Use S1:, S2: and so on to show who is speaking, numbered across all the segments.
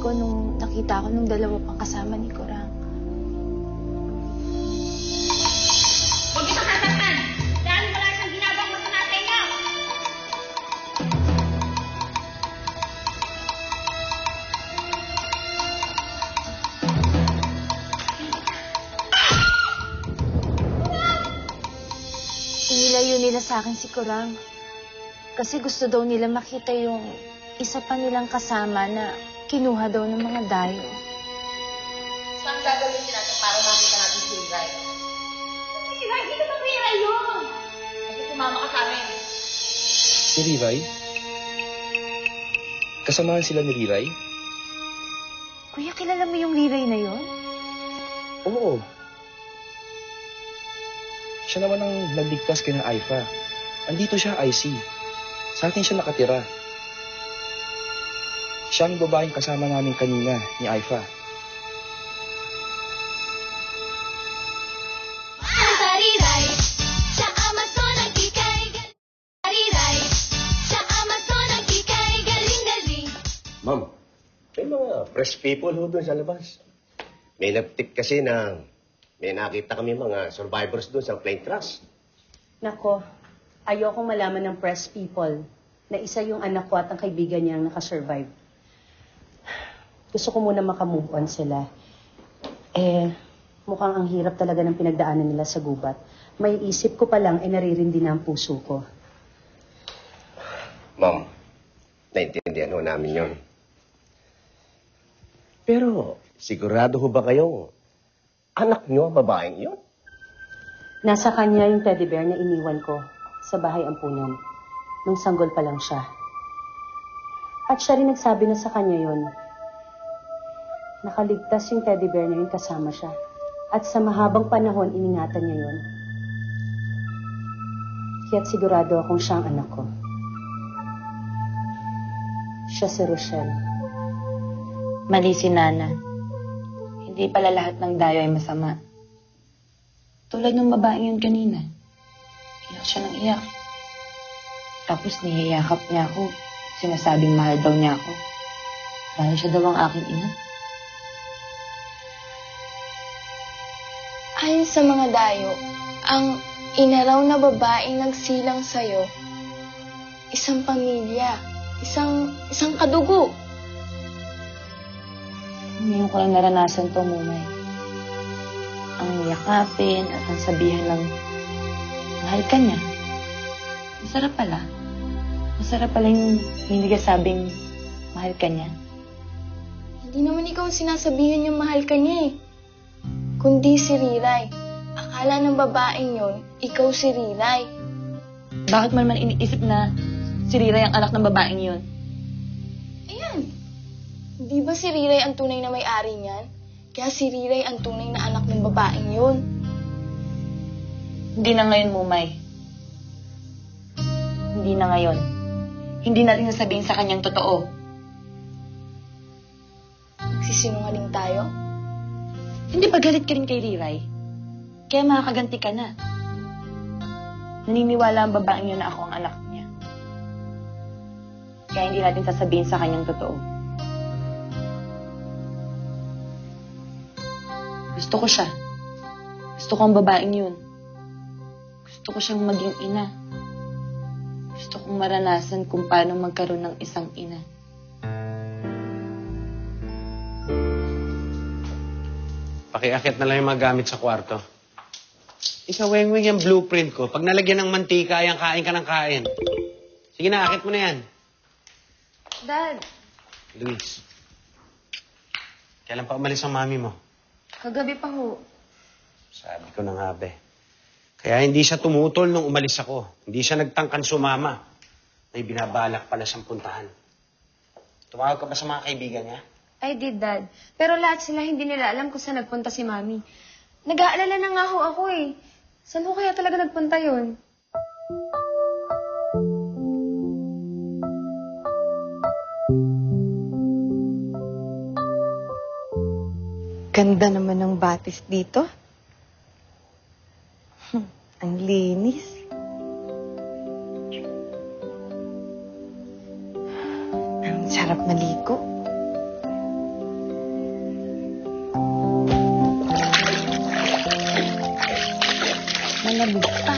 S1: ko nung nakita ko nung dalawa pang kasama ni Kurang.
S2: Huwag ito sasaktan! Dahil wala siyang ginagawang masama sa inyo!
S1: Inilayo nila sa akin si Kurang. Kasi gusto daw nila makita yung isa pa nilang kasama na kinuha daw ng mga dayo.
S2: So, ang gagawin natin para makita natin si Ray? Si Ray? Hindi naman kay Ray yun! Kasi sumama ka sa amin.
S3: Si Riray? Kasamahan sila ni Riray?
S1: Kuya, kilala mo yung Riray na yun?
S3: Oo. Siya naman ang nagligtas kay na Aifa. Andito siya, IC. Sa akin siya nakatira. Siya ang babaeng kasama namin kanina, ni Aifa.
S4: Ma'am, may mga press people ho doon sa labas. May nagtip kasi na may nakita kami mga survivors doon sa plane crash.
S5: Nako, ayokong malaman ng press people na isa yung anak ko at ang kaibigan niya ang nakasurvive. Gusto ko muna makamove on sila. Mukhang ang hirap talaga ng pinagdaanan nila sa gubat. May isip ko pa lang, naririndi na ang puso ko.
S4: Ma'am, naintindihan ho namin yon. Pero, sigurado ho ba kayong anak nyo ang babaeng yon?
S5: Nasa kanya yung teddy bear na iniwan ko sa bahay ampunan nung sanggol pa lang siya. At siya rin nagsabi na sa kanya yon. Nakaligtas yung teddy bear na yun kasama siya. At sa mahabang panahon, iningatan niya yun. Kaya't sigurado akong siya ang anak ko. Siya si Rochelle.
S1: Mali si Nana. Hindi pala lahat ng dayo ay masama. Tulad ng babaeng yun kanina. Iyak siya ng iyak. Tapos niyayakap niya ako. Sinasabing mahal daw niya ako. Dahil siya daw ang aking ina.
S6: Ayon sa mga dayo, ang inaraw na babaeng nagsilang sa'yo, isang pamilya, isang kadugo.
S1: Ngayon ko lang naranasan to, Mumay. Ang yakapin at ang sabihan ng mahal ka niya. Masarap pala. Masarap pala yung hindi ka sabing mahal ka niya.
S6: Hindi naman ikaw ang sinasabihan yung mahal ka niya eh. Kundi si Riray. Akala ng babaeng yon, ikaw si Riray.
S1: Bakit mo naman iniisip na si Riray ang anak ng babaeng yun?
S6: Ayan. Di ba si Riray ang tunay na may-ari niyan? Kaya si Riray ang tunay na anak ng babaeng yun.
S1: Hindi na ngayon, Mumay. Hindi na ngayon. Hindi natin nasabihin sa kanyang totoo.
S6: Nagsisinungaling tayo?
S1: Hindi ba galit ka rin kay Riray? Kaya makakaganti ka na. Naniniwala ang babaeng yun na ako ang anak niya. Kaya hindi natin sasabihin sa kanyang totoo. Gusto ko siya. Gusto ko ang babaeng yun. Gusto ko siyang maging ina. Gusto kong maranasan kung paano magkaroon ng isang ina.
S7: Pakiakit na lang yung mga gamit sa kwarto. Isa weng-weng yung blueprint ko. Pag nalagyan ng mantika, ayan, kain ka ng kain. Sige na, akit mo na yan.
S1: Dad,
S7: Luis, kailan pa umalis ang mami mo?
S1: kagabi pa ho.
S7: Sabi ko na nga, be. Kaya hindi siya tumutol nung umalis ako. Hindi siya nagtangkan sumama. May binabalak pala siyang puntahan. Tumawag ka ba sa mga kaibigan niya?
S8: I did, Dad. Pero lahat sila hindi nila alam kung saan nagpunta si Mami. Nag-aalala na nga ho ako eh. Saan ho kaya talaga nagpunta yun?
S9: Ganda naman ng batis dito. Ang linis. Ang sarap maligo.
S5: lamig pa.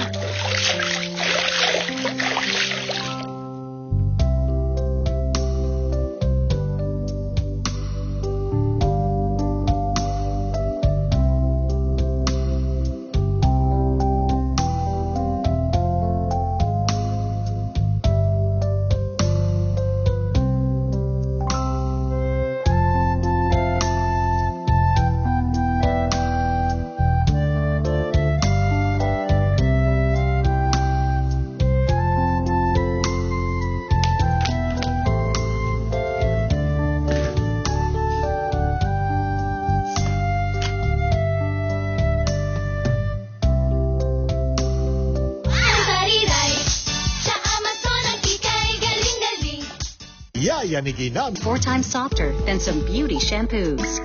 S10: Yayaniginan.
S11: 4 times softer than some beauty shampoos.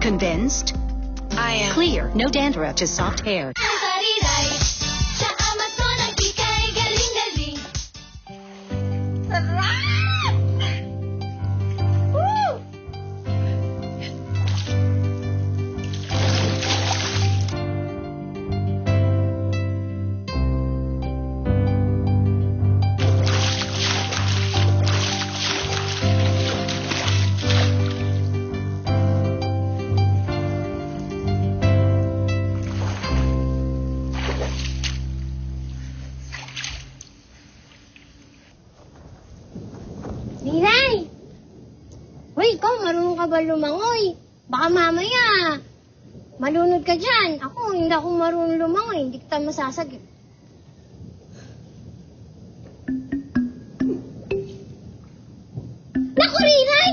S11: Convinced?
S6: I am.
S11: Clear, no dandruff to soft hair.
S12: Niray! Hoy, ikaw, marunong ka ba lumangoy? Baka mamaya, malunod ka dyan. Ako, hindi ako marunong lumangoy. Hindi kita masasagip. Naku, Riray!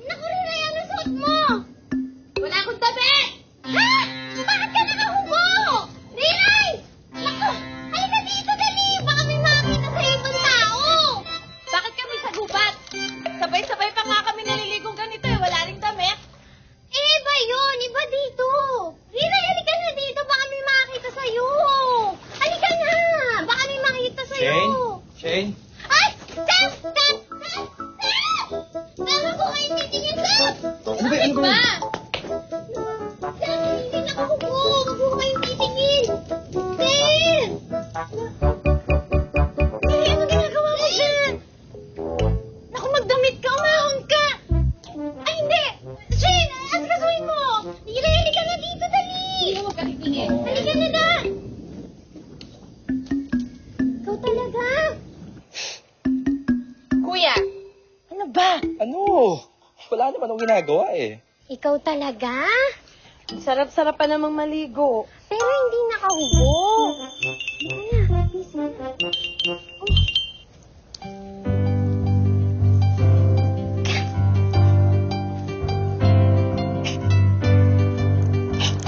S12: Naku, Riray, ano suot mo? Wala akong tabi! Ha? Bakit ka nakahubo? Riray! Naku, halika dito, dali! Baka may makita sa'yo ibang tao!
S2: Bakit kami sa gubat? Sabay-sabay pa nga kami naliligong ganito eh. Wala ring damit.
S12: Iba yun! Iba dito! Riray, halika na dito! Baka may makita sa'yo! Halika na! Baka may makita sa'yo!
S3: Shane?
S12: Ay! Steph! Steph! Steph! Steph! Ako kayo titingin, Steph!
S3: Ano ba?
S12: Steph, hindi nakahubo! Huwag mo kayong titingin! Steph! Hey, ano ginagawa mo dyan? Naku, magdamit ka! Umahon ka! Ay, hindi! Shane! Askasuhin mo! Riray, halika na dito! Dali!
S2: Huwag ka titingin.
S12: Halika na na! Ikaw talaga?
S2: Kuya, ano ba?
S3: Ano? Wala naman akong ginagawa eh.
S12: Ikaw talaga?
S2: Sarap-sarap pa namang maligo.
S12: Pero hindi nakahubo. Halika na, busy.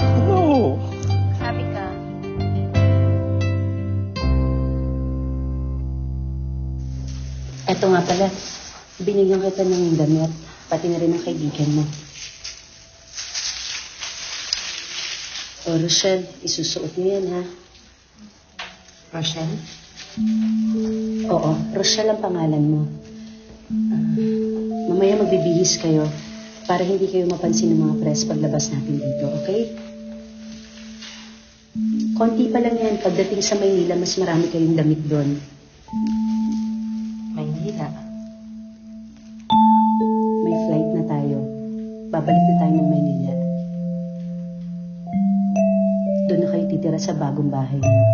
S3: Ano?
S2: Sabi ka.
S5: Eto nga pala, binigyan kita ng damit, pati na rin ng kaibigan mo. O, Rochelle, isusuot mo yan, ha? Rochelle? Oo, Rochelle ang pangalan mo. Mamaya magbibihis kayo para hindi kayo mapansin ng mga press paglabas natin dito, okay? Konti pa lang yan. Pagdating sa Maynila, mas marami kayong damit doon. Maynila? May flight na tayo. Babalik na tayo ng Maynila. Doon na kayo titira sa bagong bahay niyo.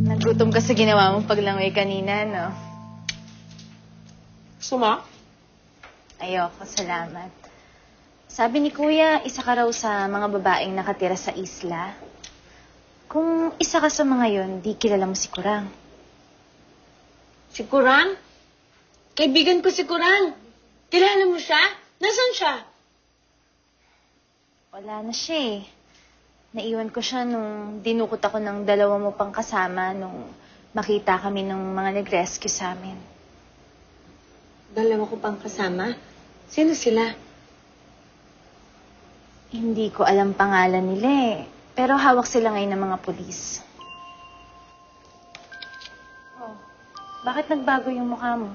S6: Nagutom ka sa ginawa mong paglangoy kanina, no?
S2: Gusto mo?
S6: Ayoko, salamat. Sabi ni Kuya, isa ka raw sa mga babaeng nakatira sa isla. Kung isa ka sa mga yon, di kilala mo si Kurang.
S2: Si Kurang? Kaibigan ko si Kurang. Kilala mo siya? Nasaan siya?
S6: Wala na siya eh. Naiwan ko siya nung dinukot ako ng dalawa mo pang kasama nung makita kami ng mga nag-rescue sa amin.
S2: Dalawa ko pang kasama? Sino sila?
S6: Hindi ko alam pangalan nila eh. Pero hawak sila ngayon ng mga pulis. Bakit nagbago yung mukha mo?